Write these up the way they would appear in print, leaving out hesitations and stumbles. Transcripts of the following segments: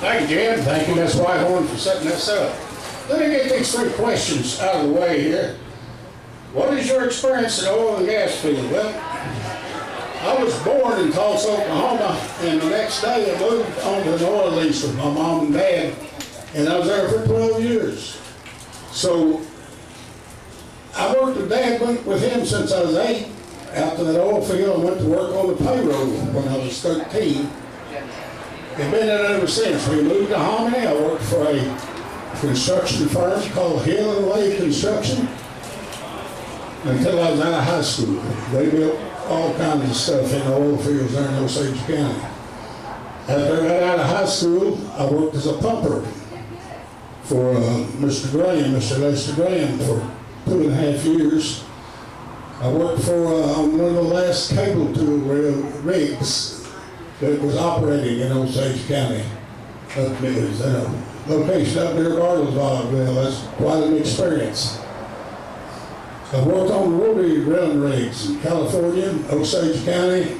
Thank you, Jim. Thank you, Ms. Whitehorn, for setting this up. Let me get these 3 questions out of the way here. What is your experience in the oil and gas field? Well, I was born in Tulsa, Oklahoma, and the next day I moved onto an oil lease with my mom and dad, and I was there for 12 years. So I worked with Dad, went with him since I was 8, out to that oil field. I went to work on the payroll when I was 13. And been in it ever since. We moved to Hominy. I worked for a construction firm called Hill and Lay Construction until I was out of high school. They built all kinds of stuff in the oil fields there in Osage County. After I got out of high school, I worked as a pumper for Mr. Lester Graham for 2.5 years. I worked for on one of the last cable tool rigs that was operating in Osage County. It was a location up near Bartlesville. That's quite an experience. I worked on rotary drilling rigs in California, Osage County,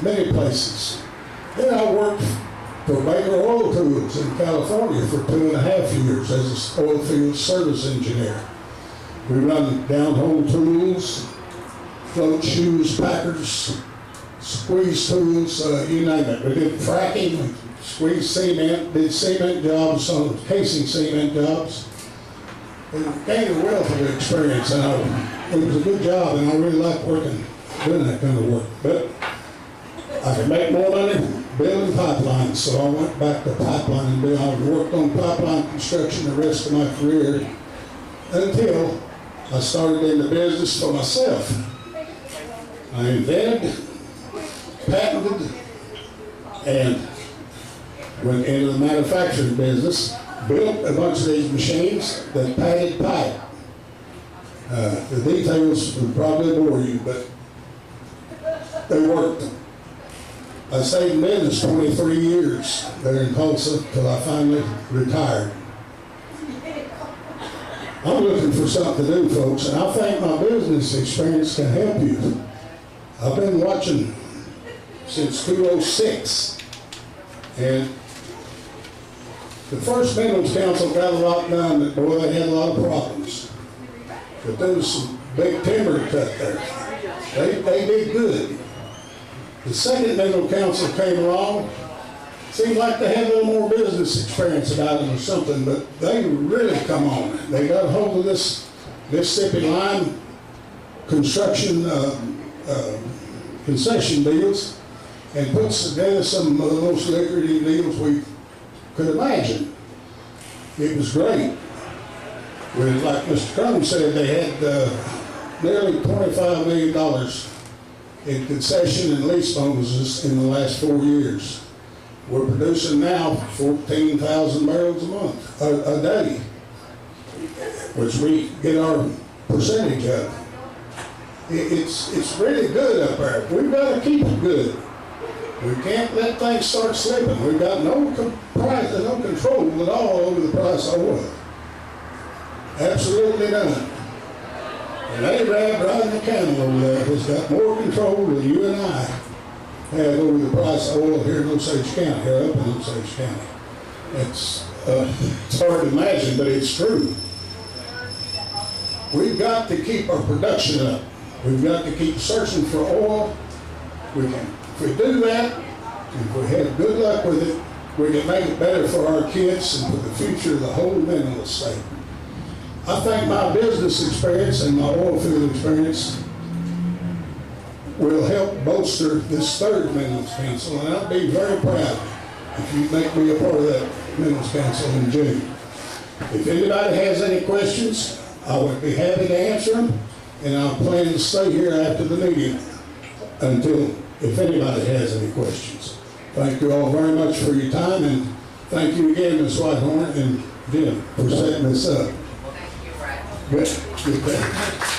many places. Then I worked for Baker Oil Tools in California for 2.5 years as an oil field service engineer. We run downhole tools, float shoes, packers, squeeze tools, you name it. We did fracking, squeezed cement, did cement jobs, some casing cement jobs. And gained a wealth of experience, and it was a good job, and I really liked working, doing that kind of work. But I could make more money building pipelines, so I went back to pipeline and I worked on pipeline construction the rest of my career until I started in the business for myself. I invented, patented, and went into the manufacturing business, built a bunch of these machines that padded pipe. The details would probably bore you, but they worked. I stayed in business 23 years there in Tulsa till I finally retired. I'm looking for something to do, folks, and I think my business experience can help you. I've been watching since 2006, and the first Minerals Council got a lot done, but boy, they had a lot of problems. But there was some big timber cut there. They did good. The second Mineral Council came along, seemed like they had a little more business experience about them or something, but they really come on. They got a hold of this Mississippi Line construction concession deals and put together some of the most lucrative deals we could imagine. It was great. With, like Mr. Crum said, they had nearly $25 million in concession and lease bonuses in the last 4 years. We're producing now 14,000 barrels a month, a day, which we get our percentage of. It's really good up there. We've got to keep it good. We can't let things start slipping. We've got no control at all over the price of oil. Absolutely none. And Arab riding the camel over there has got more control than you and I have over the price of oil here in Osage County, here up in Osage County. It's hard to imagine, but it's true. We've got to keep our production up. We've got to keep searching for oil. If we do that, if we have good luck with it, we can make it better for our kids and for the future of the whole mineral estate. I think my business experience and my oil field experience will help bolster this third Minerals Council, and I'd be very proud if you make me a part of that Minerals Council in June. If anybody has any questions, I would be happy to answer them, and I'm planning to stay here after the meeting until, if anybody has any questions. Thank you all very much for your time, and thank you again, Ms. Whitehorn and Jim, for setting this up. Good. Good.